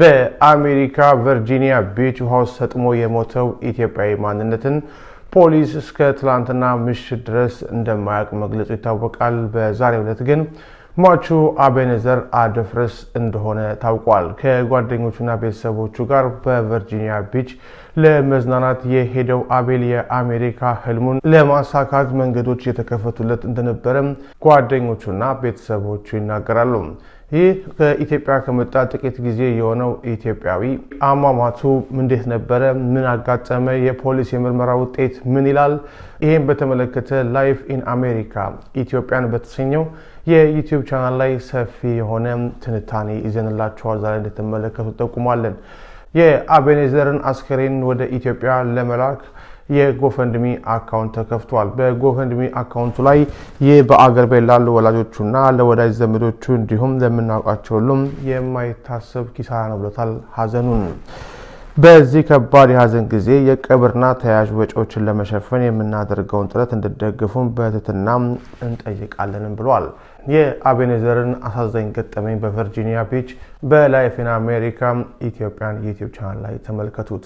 በአሜሪካ ቨርጂኒያ ቢች ውሃ ውስጥ ሰጥሞ የሞተው ኢትዮጵያዊ ማንነትን ፖሊስ እስከ ትላንትና ምሽት ድረስ እንደማያውቅ መግለጹ ይታወቃል። በዛሬው ዕለት ግን ሟቹ አቤኔዘር አደፍርስ እንደሆነ ታውቋል። ከጓደኞቹና ቤተሰቦቹ ጋር በቨርጂኒያ ቢች ለመዝናናት የሄደው አቤል የአሜሪካ ህልሙን ለማሳካት መንገዶች የተከፈቱለት እንደነበረ ጓደኞቹና ቤተሰቦቹ ይናገራሉ። ይህ ከኢትዮጵያ ከመጣ ጥቂት ጊዜ የሆነው ኢትዮጵያዊ አሟሟቱ እንዴት ነበረ? ምን አጋጠመ? የፖሊስ የምርመራ ውጤት ምን ይላል? ይሄን በተመለከተ ላይፍ ኢን አሜሪካ ኢትዮጵያን በተሰኘው የዩቲዩብ ቻናል ላይ ሰፊ የሆነ ትንታኔ ይዘንላችኋል። ዛሬ እንድትመለከቱ ጠቁማለን። የአቤኔዘርን አስከሬን ወደ ኢትዮጵያ ለመላክ የጎፈንድሚ አካውንት ተከፍቷል። በጎፈንድሚ አካውንቱ ላይ በአገር ቤት ላሉ ወላጆቹና ለወዳጅ ዘመዶቹ እንዲሁም ለምናውቃቸው ሁሉም የማይታሰብ ኪሳራ ነው ብሎታል ሀዘኑን። በዚህ ከባድ የሀዘን ጊዜ የቀብርና ተያያዥ ወጪዎችን ለመሸፈን የምናደርገውን ጥረት እንድትደግፉን በትህትና እንጠይቃለንም ብሏል። የአቤኔዘርን አሳዛኝ ገጠመኝ በቨርጂኒያ ቢች በላይፍ ኢን አሜሪካ ኢትዮጵያን ዩቲዩብ ቻናል ላይ ተመልከቱት።